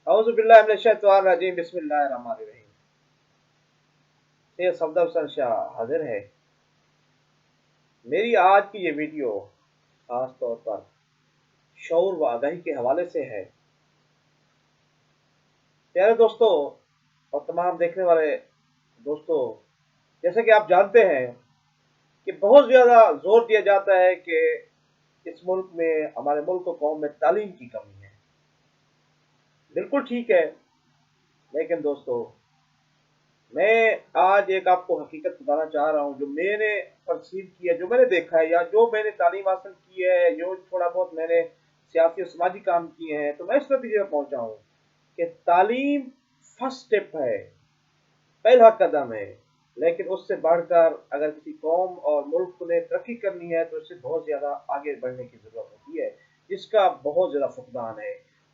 औज़ु बिल्लाहि मिनश शैतानिर रजीम बिस्मिल्लाहिर रहमानिर रहीम। सैयद सफदर हसन शाह हाजिर है। मेरी आज की ये वीडियो खास तौर पर शऊर व आगाही के हवाले से है। प्यारे दोस्तों और तमाम देखने वाले दोस्तों, जैसे कि आप जानते हैं कि बहुत ज़्यादा जोर दिया जाता है कि इस मुल्क में, हमारे मुल्क और कौम में तालीम की कमी है। बिल्कुल ठीक है, लेकिन दोस्तों मैं आज एक आपको हकीकत बताना चाह रहा हूँ जो मैंने परसीव की है, जो मैंने देखा है, या जो मैंने तालीम हासिल की है, जो थोड़ा बहुत मैंने सियासी और समाजी काम किए हैं, तो मैं इस नतीजे में पहुंचा हूँ कि तालीम फर्स्ट स्टेप है, पहला कदम है। लेकिन उससे बढ़कर अगर किसी कौम और मुल्क ने तरक्की करनी है तो इससे बहुत ज़्यादा आगे बढ़ने की ज़रूरत होती है, जिसका बहुत ज़्यादा फुकदान है।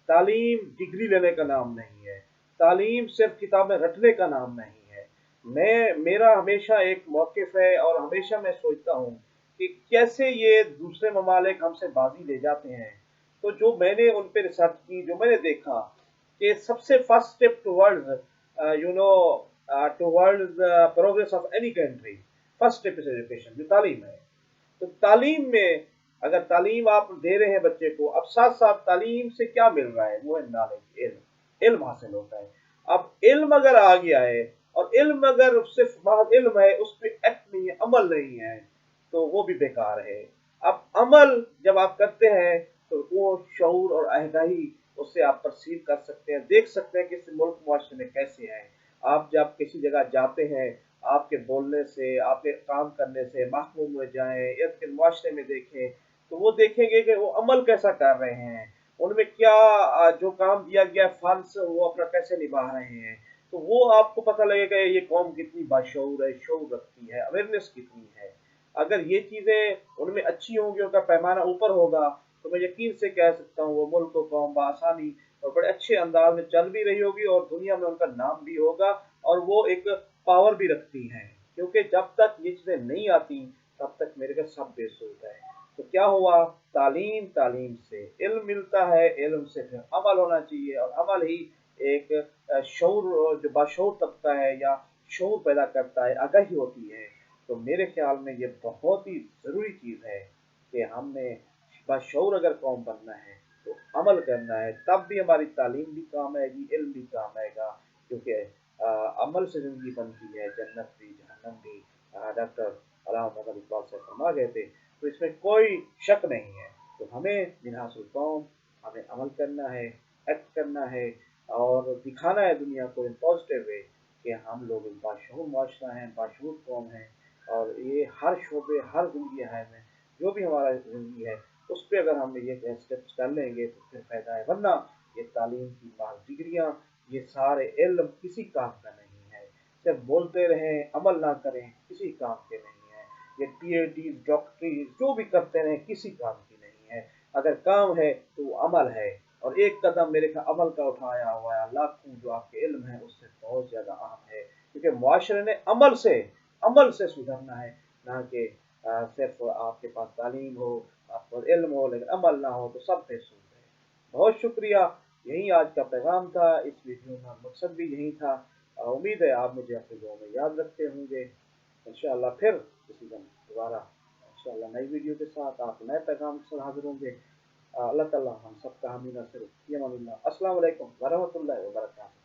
तालीम डिग्री लेने का नाम नहीं है, तालीम सिर्फ किताबें रटने का नाम नहीं है। मेरा हमेशा एक मौक़िफ़ है और हमेशा मैं सोचता हूँ कि कैसे ये दूसरे ममालिक हमसे बाजी ले जाते हैं। तो जो मैंने उन पे रिसर्च की, जो मैंने देखा कि सबसे first step towards towards progress of any country, first step is education, जो तालीम है। तो तालीम में अगर तालीम आप दे रहे हैं बच्चे को, अब साथ साथ तालीम से क्या मिल रहा है, वो है नॉलेज, इल्म। इल्म हासिल होता है। अब इल्म अगर आ गया है और इल्म अगर सिर्फ महज इल्म है, उस पर एक्ट नहीं है, अमल नहीं है, तो वो भी बेकार है। अब अमल जब आप करते हैं तो वो शऊर और आहगाही उससे आप परसीव कर सकते हैं, देख सकते हैं कि इस मुल्क मुआशरे में कैसे है। आप जब किसी जगह जाते हैं, आपके बोलने से, आपके काम करने से, महकूम में जाएं, इर्द गिर्द मुआशरे में देखें, तो वो देखेंगे कि वो अमल कैसा कर रहे हैं, उनमें क्या जो काम दिया गया फर्ज वो अपना कैसे निभा रहे हैं। तो वो आपको पता लगेगा ये कौम कितनी बाशऊर है, शऊर रखती है, अवेयरनेस कितनी है। अगर ये चीज़ें उनमें अच्छी होंगी, उनका पैमाना ऊपर होगा, तो मैं यकीन से कह सकता हूँ वो मुल्क और कौम बआसानी और बड़े अच्छे अंदाज में चल भी रही होगी और दुनिया में उनका नाम भी होगा और वो एक पावर भी रखती हैं। क्योंकि जब तक ये चीज़ें नहीं आती तब तक मेरे का सब बेसूद है। तो क्या हुआ, तालीम, तालीम से इल्म मिलता है, इल्म से फिर अमल होना चाहिए और अमल ही एक शऊर, जो बाशऊर तबका है या शऊर पैदा करता है, आगाही होती है। तो मेरे ख्याल में ये बहुत ही ज़रूरी चीज़ है कि हमने बाशऊर अगर कौम बनना है तो अमल करना है, तब भी हमारी तालीम भी काम आएगी, इल्म भी काम आएगा। क्योंकि अमल से ज़िंदगी बनती है, जन्नत भी जहन्नम भी, डॉक्टर अल्लामा मोहम्मद इकबाल साहब फरमा गए थे। तो इसमें कोई शक नहीं है। तो हमें मिनहाजुल कौम, हमें अमल करना है, एक्ट करना है और दिखाना है दुनिया को इन पॉजिटिव वे कि हम लोग एक बाशऊर मुआशरा हैं, बाशऊर कौम हैं। और ये हर शोबे, हर ज़िंदगी है में जो भी हमारा ज़िंदगी है, उस पर अगर हम ये स्टेप्स कर लेंगे तो फिर फ़ायदा है। वरना ये तालीम की महज डिग्रियाँ, ये सारे इल्म किसी काम का नहीं है। सिर्फ बोलते रहें, अमल ना करें, किसी काम के नहीं है। ये पीएचडीज, डॉक्टरीज जो भी करते रहें, किसी काम की नहीं है। अगर काम है तो वो अमल है। और एक कदम मेरे ख्याल अमल का उठाया हुआ है, लाखों जो आपके इल्म है उससे बहुत ज़्यादा अहम है। क्योंकि मुआशरे ने अमल से सुधरना है, ना कि सिर्फ आपके पास तालीम हो, आपको इल्म हो, लेकिन अमल ना हो तो सब बेसूद है। बहुत शुक्रिया। यही आज का पैगाम था। इस वीडियो का मकसद भी यही था। उम्मीद है आप मुझे अपने दुआओं में याद रखते होंगे। इंशाअल्लाह फिर किसी दिन दोबारा इंशाअल्लाह नई वीडियो के साथ, आप नए पैगाम के साथ हाजिर होंगे। अल्लाह ताला हम सबका हामी नासिर। अस्सलाम वालेकुम व रहमतुल्लाहि व बरकातहू।